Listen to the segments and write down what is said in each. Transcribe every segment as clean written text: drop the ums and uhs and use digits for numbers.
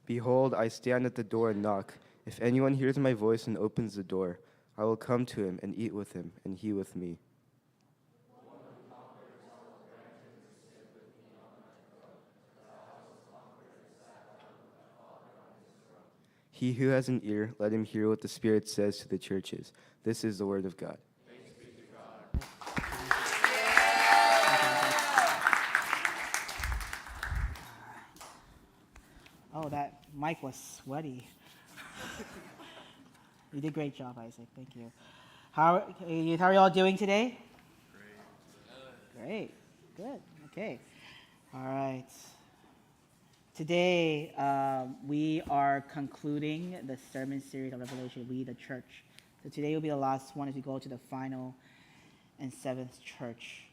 Behold, I stand at the door and knock. If anyone hears my voice and opens the door, I will come to him and eat with him, and he with me. He who has an ear, let him hear what the Spirit says to the churches. This is the word of God. Oh, that mic was sweaty. You did a great job, Isaac. Thank you. How are y'all doing today? Great. Good. Okay. All right. Today, we are concluding the sermon series on Revelation, We the Church. So today will be the last one as we go to the final and seventh church.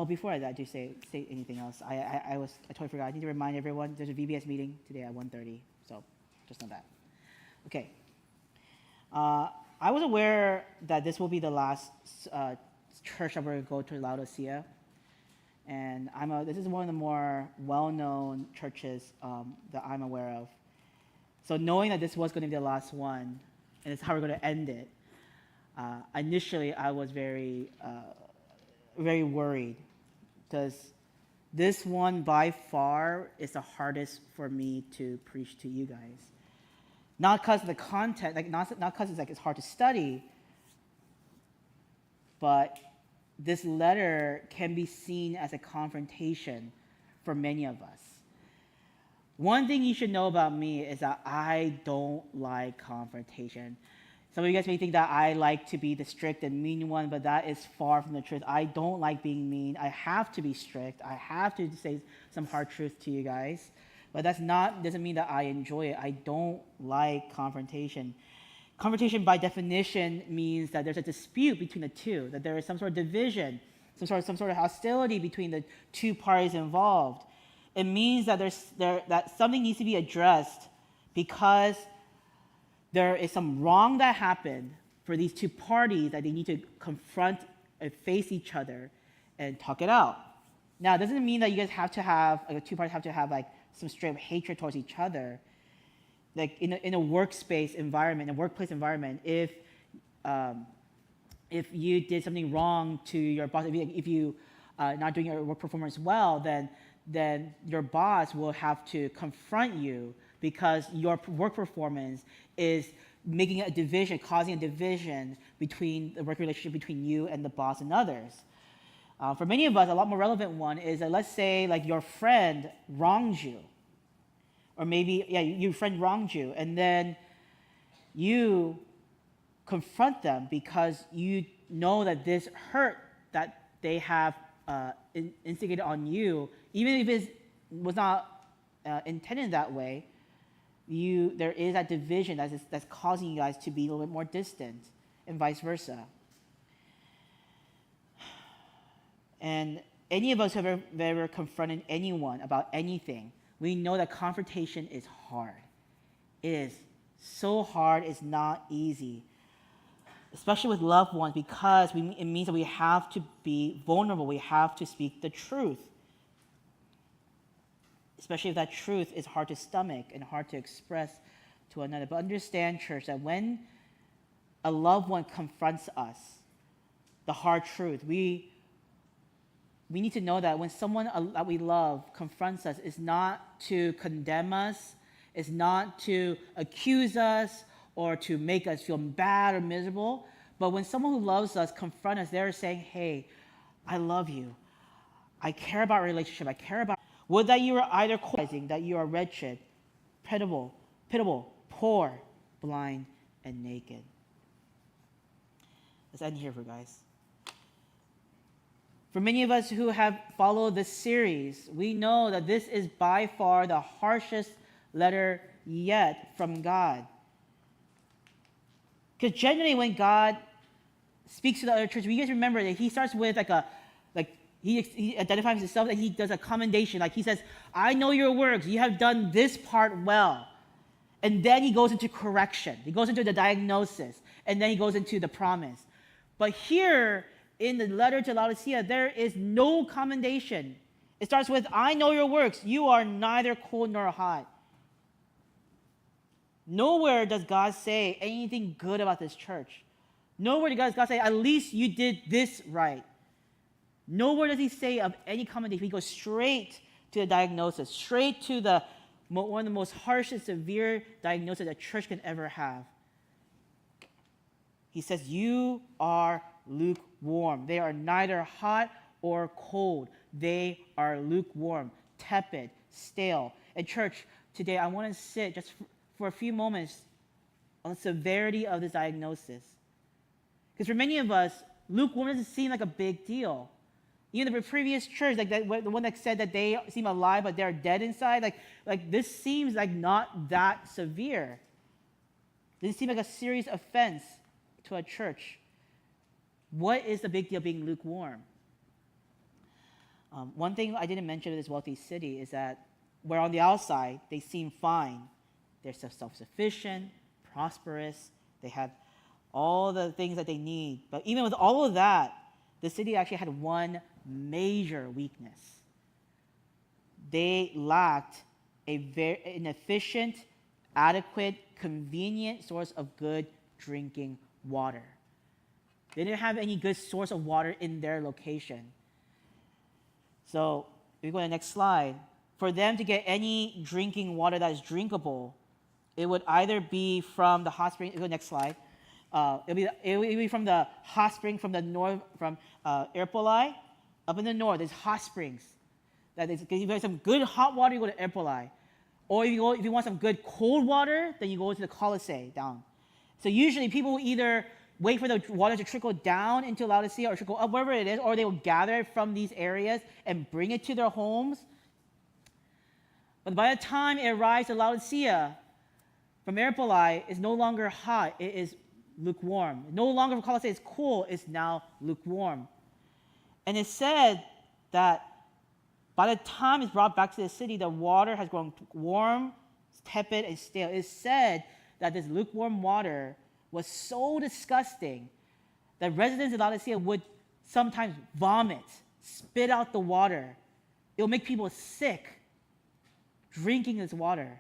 Before I do say anything else, I totally forgot. I need to remind everyone there's a VBS meeting today at 1:30, so just know that. Okay. I was aware that this will be the last church I'm going to go to, Laodicea, and this is one of the more well-known churches that I'm aware of. So knowing that this was going to be the last one, and it's how we're going to end it, initially I was very worried, because this one by far is the hardest for me to preach to you guys. Not because of the content, not because it's hard to study, but this letter can be seen as a confrontation for many of us. One thing you should know about me is that I don't like confrontation. Some of you guys may think that I like to be the strict and mean one, but that is far from the truth. I don't like being mean. I have to be strict. I have to say some hard truth to you guys. But doesn't mean that I enjoy it. I don't like confrontation. Confrontation by definition means that there's a dispute between the two, that there is some sort of division, some sort of hostility between the two parties involved. It means that that something needs to be addressed because there is some wrong that happened for these two parties that they need to confront and face each other and talk it out. Now, it doesn't mean that you guys have to have, two parties have to have some straight up hatred towards each other. Like in a workspace environment, a workplace environment, if you did something wrong to your boss, if you not doing your work performance well, then your boss will have to confront you because your work performance is making a division, causing a division between the work relationship between you and the boss and others. For many of us, a lot more relevant one is that let's say your friend wrongs you, or maybe your friend wronged you, and then you confront them because you know that this hurt that they have instigated on you, even if it was not intended that way, there is that division that's causing you guys to be a little bit more distant, and vice versa. And any of us who have ever confronted anyone about anything, we know that confrontation is hard. It is so hard, it's not easy. Especially with loved ones, because it means that we have to be vulnerable, we have to speak the truth. Especially if that truth is hard to stomach and hard to express to another. But understand, church, that when a loved one confronts us, the hard truth, we need to know that when someone that we love confronts us, it's not to condemn us, it's not to accuse us or to make us feel bad or miserable. But when someone who loves us confronts us, they're saying, hey, I love you. I care about our relationship. I care about... Would that you are either causing that you are wretched, pitiable, poor, blind, and naked. Let's end here, guys. For many of us who have followed this series, we know that this is by far the harshest letter yet from God. Because generally when God speaks to the other church, you guys remember that he starts with he identifies himself, that he does a commendation. He says, I know your works. You have done this part well. And then he goes into correction. He goes into the diagnosis. And then he goes into the promise. But here in the letter to Laodicea, there is no commendation. It starts with, I know your works. You are neither cold nor hot. Nowhere does God say anything good about this church. Nowhere does God say, at least you did this right. Nowhere does he say of any commendation. He goes straight to the diagnosis, straight to one of the most harsh and severe diagnoses a church can ever have. He says, you are lukewarm. They are neither hot or cold. They are lukewarm, tepid, stale. And church, today I want to sit just for a few moments on the severity of this diagnosis. Because for many of us, lukewarm doesn't seem like a big deal. Even the previous church, like the one that said that they seem alive but they're dead inside, like this seems like not that severe. This seems like a serious offense to a church. What is the big deal being lukewarm? One thing I didn't mention in this wealthy city is that where on the outside they seem fine, they're self-sufficient, prosperous, they have all the things that they need. But even with all of that, the city actually had one major weakness. They lacked an efficient, adequate, convenient source of good drinking water. They didn't have any good source of water in their location. So, if we go to the next slide, for them to get any drinking water that is drinkable, it would either be from the hot spring. Go to the next slide. It would be from the hot spring from the north, from Erpolai. Up in the north, there's hot springs. If you want some good hot water, you go to Erpolai. Or if you want some good cold water, then you go to the Colossae down. So usually people will either wait for the water to trickle down into Laodicea or trickle up wherever it is, or they will gather it from these areas and bring it to their homes. But by the time it arrives to Laodicea, from Erpolai, it's no longer hot, it is lukewarm. No longer from Colossae is cool, it's now lukewarm. And it said that by the time it's brought back to the city, the water has grown warm, tepid, and stale. It said that this lukewarm water was so disgusting that residents of Laodicea would sometimes vomit, spit out the water. It will make people sick drinking this water.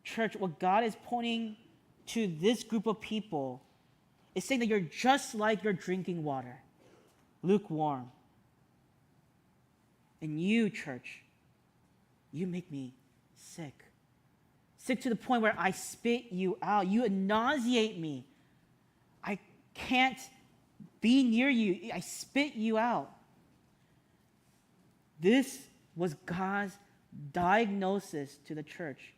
Church, what God is pointing to this group of people is saying that you're just like your drinking water, lukewarm. And you, church, you make me sick. Sick to the point where I spit you out. You nauseate me. I can't be near you. I spit you out. This was God's diagnosis to the church.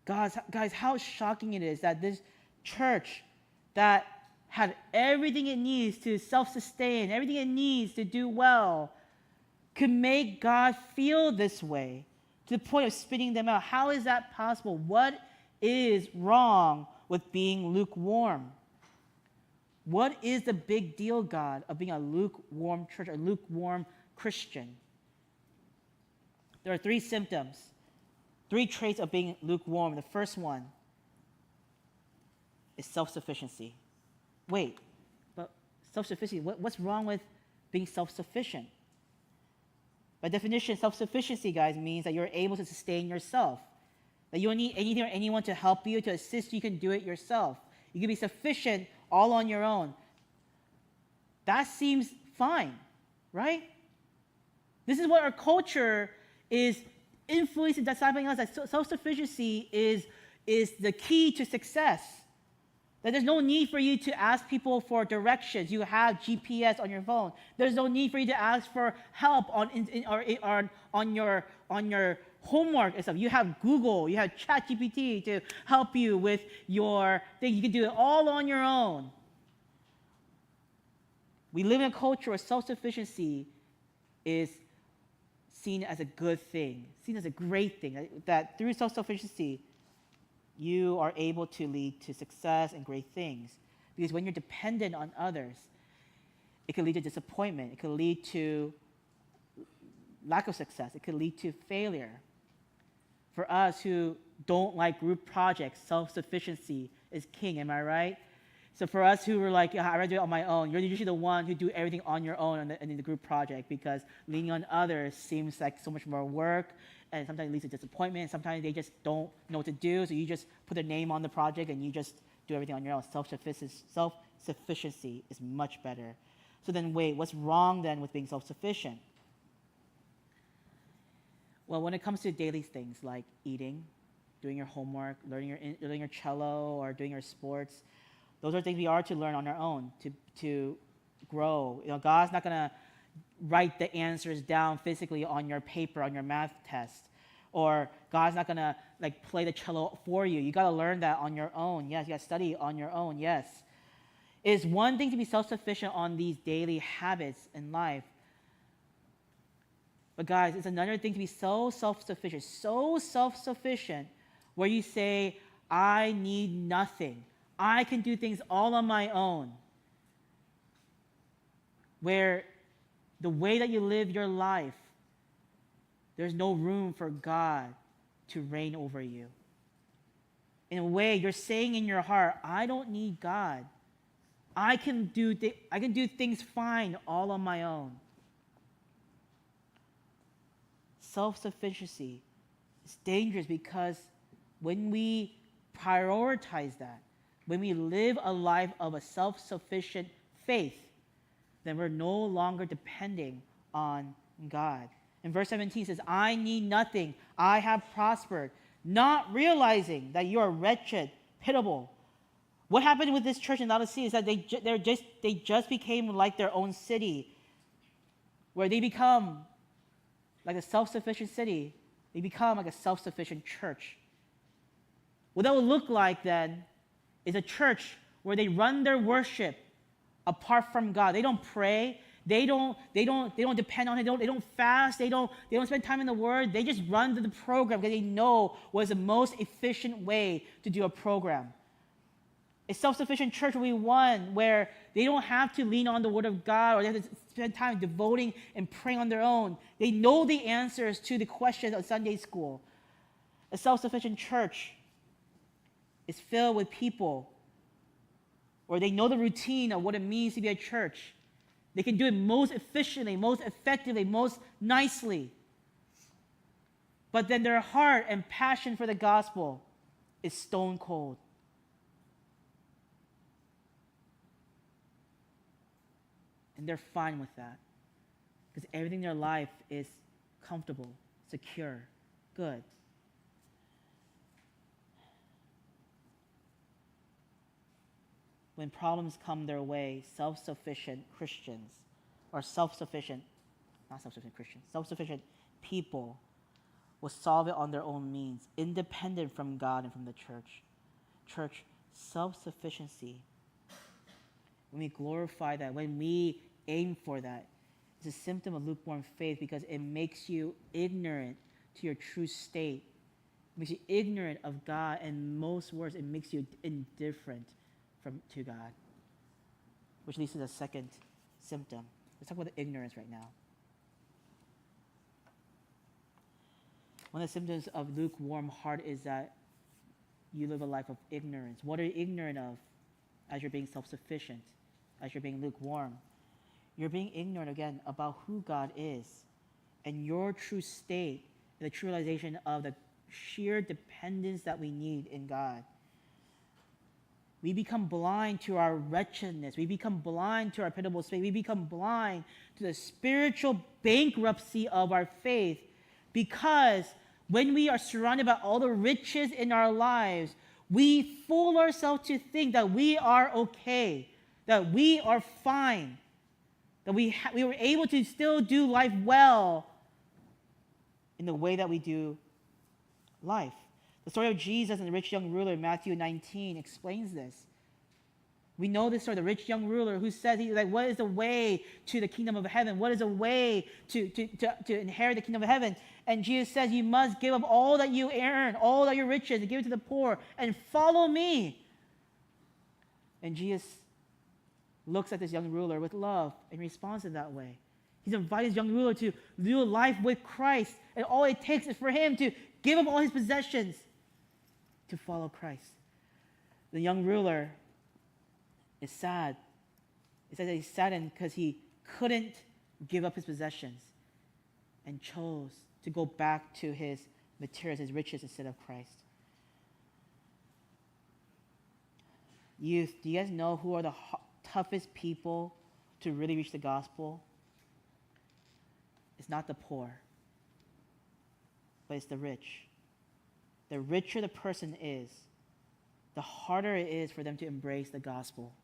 Guys, how shocking it is that this church that had everything it needs to self-sustain, everything it needs to do well, could make God feel this way to the point of spitting them out. How is that possible? What is wrong with being lukewarm? What is the big deal, God, of being a lukewarm church, a lukewarm Christian? There are 3 symptoms, 3 traits of being lukewarm. The first one is self-sufficiency. Wait, but self-sufficiency, what's wrong with being self-sufficient? By definition, self-sufficiency, guys, means that you're able to sustain yourself. That you don't need anything or anyone to help you, to assist you. You can do it yourself. You can be sufficient all on your own. That seems fine, right? This is what our culture is influencing, discipling us, that self-sufficiency is the key to success. That there's no need for you to ask people for directions. You have GPS on your phone. There's no need for you to ask for help on your homework and stuff. You have Google, you have ChatGPT to help you with your thing. You can do it all on your own. We live in a culture where self-sufficiency is seen as a good thing, seen as a great thing, that through self-sufficiency, you are able to lead to success and great things. Because when you're dependent on others, it can lead to disappointment. It can lead to lack of success. It can lead to failure. For us who don't like group projects, self-sufficiency is king, am I right? So for us who were like, yeah, I'd rather do it on my own, you're usually the one who do everything on your own in the group project, because leaning on others seems like so much more work, and sometimes it leads to disappointment. Sometimes they just don't know what to do, so you just put their name on the project and you just do everything on your own. Self-sufficiency is much better. So then wait, what's wrong then with being self-sufficient? Well, when it comes to daily things like eating, doing your homework, learning your cello, or doing your sports, those are things we are to learn on our own to grow. God's not gonna write the answers down physically on your paper on your math test, or God's not gonna like play the cello for you. You gotta learn that on your own. Yes, you gotta study on your own. Yes, it is one thing to be self-sufficient on these daily habits in life, but guys, it's another thing to be so self-sufficient, where you say, I need nothing. I can do things all on my own. Where the way that you live your life, there's no room for God to reign over you. In a way, you're saying in your heart, I don't need God. I can do things fine all on my own. Self-sufficiency is dangerous, because when we prioritize that, when we live a life of a self-sufficient faith, then we're no longer depending on God. In verse 17 it says, I need nothing, I have prospered, not realizing that you are wretched, pitiable. What happened with this church in Laodicea is that they just became like their own city, where they become like a self-sufficient city. They become like a self-sufficient church. What that would look like then is a church where they run their worship apart from God. They don't pray. They don't depend on it. They don't fast. They don't spend time in the Word. They just run the program because they know what is the most efficient way to do a program. A self-sufficient church will be one where they don't have to lean on the Word of God, or they have to spend time devoting and praying on their own. They know the answers to the questions of Sunday school. A self-sufficient church is filled with people, or they know the routine of what it means to be a church. They can do it most efficiently, most effectively, most nicely. But then their heart and passion for the gospel is stone cold. And they're fine with that, because everything in their life is comfortable, secure, good. When problems come their way, self-sufficient Christians, or self-sufficient people will solve it on their own means, independent from God and from the church. Church, self-sufficiency, when we glorify that, when we aim for that, it's a symptom of lukewarm faith, because it makes you ignorant to your true state. It makes you ignorant of God, and most words, it makes you indifferent to God, which leads to the second symptom. Let's talk about the ignorance right now. One of the symptoms of lukewarm heart is that you live a life of ignorance. What are you ignorant of as you're being self-sufficient, as you're being lukewarm? You're being ignorant, again, about who God is and your true state, and the true realization of the sheer dependence that we need in God. We become blind to our wretchedness. We become blind to our pitiable state. We become blind to the spiritual bankruptcy of our faith, because when we are surrounded by all the riches in our lives, we fool ourselves to think that we are okay, that we are fine, that we were able to still do life well in the way that we do life. The story of Jesus and the rich young ruler in Matthew 19 explains this. We know this story, the rich young ruler who says, what is the way to the kingdom of heaven? What is the way to inherit the kingdom of heaven? And Jesus says, you must give up all that you earn, all that your riches, and give it to the poor, and follow me. And Jesus looks at this young ruler with love and responds in that way. He's invited this young ruler to live a life with Christ, and all it takes is for him to give up all his possessions to follow Christ. The young ruler It's sad. It says that he's saddened because he couldn't give up his possessions and chose to go back to his materials, his riches instead of Christ. Youth, do you guys know who are the toughest people to really reach the gospel? It's not the poor, but it's the rich. The richer the person is, the harder it is for them to embrace the gospel.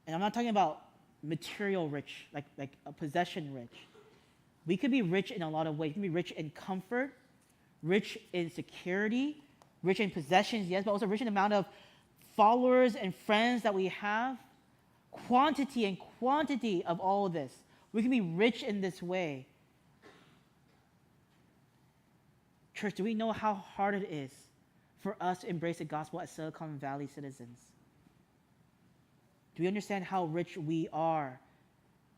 And I'm not talking about material rich, like a possession rich. We could be rich in a lot of ways. We can be rich in comfort, rich in security, rich in possessions, yes, but also rich in the amount of followers and friends that we have. Quantity and quantity of all of this. We can be rich in this way. Church, do we know how hard it is for us to embrace the gospel as Silicon Valley citizens? Do we understand how rich we are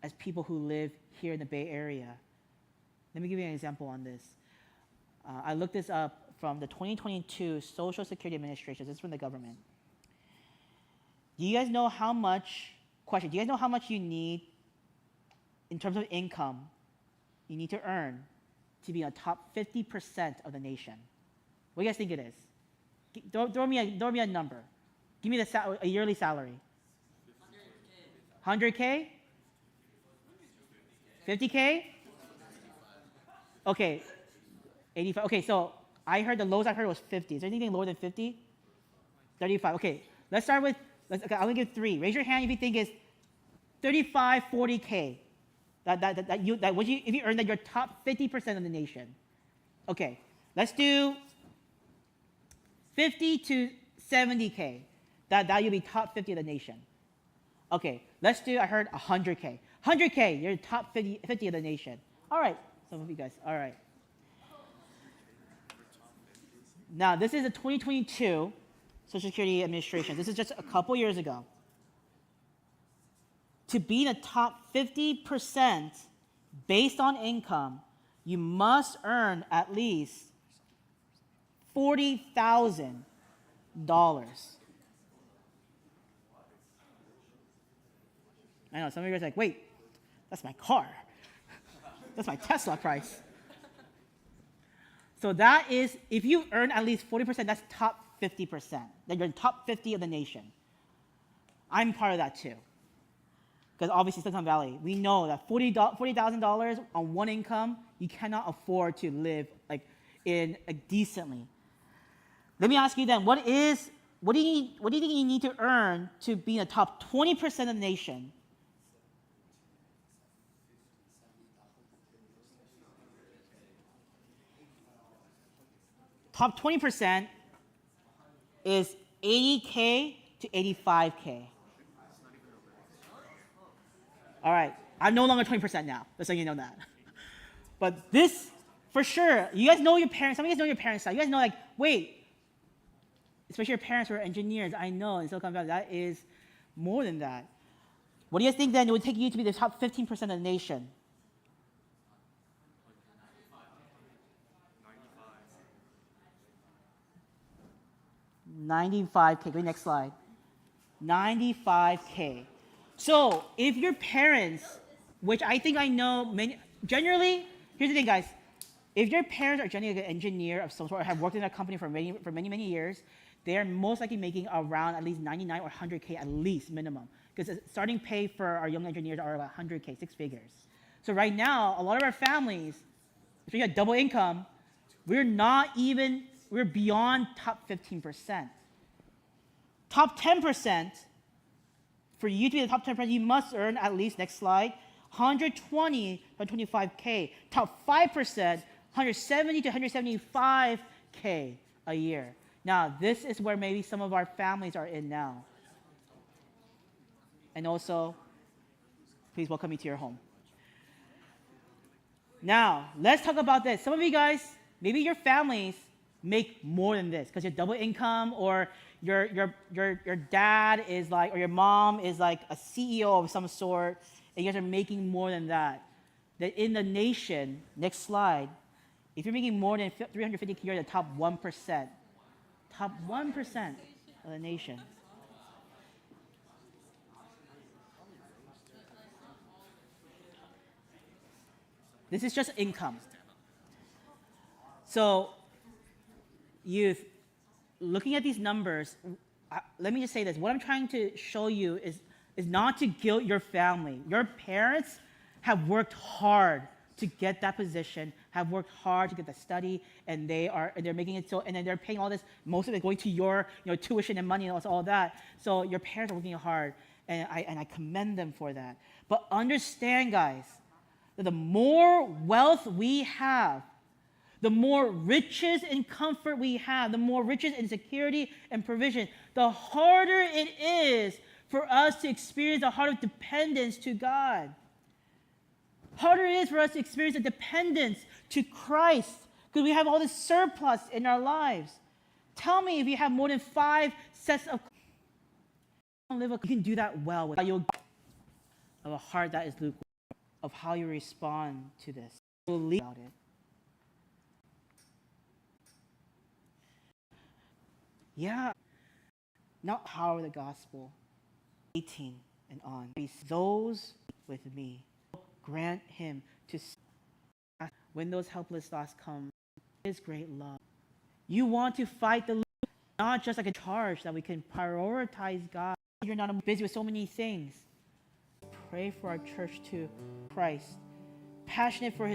as people who live here in the Bay Area? Let me give you an example on this. I looked this up from the 2022 Social Security Administration. This is from the government. Do you guys know how much, question, do you guys know how much you need in terms of income you need to earn to be in the top 50% of the nation? What do you guys think it is? Throw me a number. Give me a yearly salary. 100K? 50K? Okay. 85. Okay, so I heard the lowest I heard was 50. Is there anything lower than 50? 35. Okay, let's start with, okay, I'm going to give 3. Raise your hand if you think it's 35, 40K. If you earn that, you're top 50% of the nation. Okay, let's do 50 to 70K. That you'll be top 50 of the nation. Okay, let's do, I heard 100K. 100K, you're top 50 of the nation. All right, some of you guys, all right. Now, this is the 2022 Social Security Administration. This is just a couple years ago. To be in the top 50% based on income, you must earn at least $40,000. I know, some of you guys are like, wait, that's my car. That's my Tesla price. So that is, if you earn at least 40%, that's top 50%. Then you're in top 50 of the nation. I'm part of that too. Because obviously Silicon Valley, we know that $40,000 on one income, you cannot afford to live decently. Let me ask you then, what do you think you need to earn to be in the top 20% of the nation? Top 20% is 80K to 85K. All right, I'm no longer 20% now, just so you know that. But this, for sure, you guys know your parents, some of you guys know your parents' side. You guys know, like, wait, especially your parents who are engineers, I know in Silicon Valley, that is more than that. What do you guys think then it would take you to be the top 15% of the nation? 95K. Go to the next slide. 95K. So if your parents, which I think I know many, generally, here's the thing, guys. If your parents are generally an engineer of some sort or have worked in a company for many years, they are most likely making around at least 99 or 100K at least minimum. Because starting pay for our young engineers are about 100K, 6 figures. So right now, a lot of our families, if you got double income, we're beyond top 15%. Top 10%, for you to be the top 10%, you must earn at least, next slide, 120 to 125K. Top 5%, 170 to 175K a year. Now, this is where maybe some of our families are in now. And also, please welcome me to your home. Now, let's talk about this. Some of you guys, maybe your families make more than this because you're double income, or your dad is like, or your mom is like a CEO of some sort, and you guys are making more than that. That in the nation, next slide, if you're making more than 350K, you're in the top 1%. Top 1%. of the nation. This is just income. So, youth, looking at these numbers, let me just say this. What I'm trying to show you is not to guilt your family. Your parents have worked hard to get that position, have worked hard to get the study, and they're making it so, and then they're paying all this, most of it going to your tuition and money and all that. So your parents are working hard, and I commend them for that. But understand, guys, that the more wealth we have, the more riches and comfort we have, the more riches and security and provision, the harder it is for us to experience a heart of dependence to God. Harder it is for us to experience a dependence to Christ because we have all this surplus in our lives. Tell me if you have more than 5 sets of you can do that well with of a heart that is lukewarm, of how you respond to this. Believe about it. Yeah, not power of the gospel. 18 and on. Those with me, grant him to when those helpless thoughts come, his great love. You want to fight the not just like a charge that we can prioritize God. You're not busy with so many things. Pray for our church to Christ, passionate for his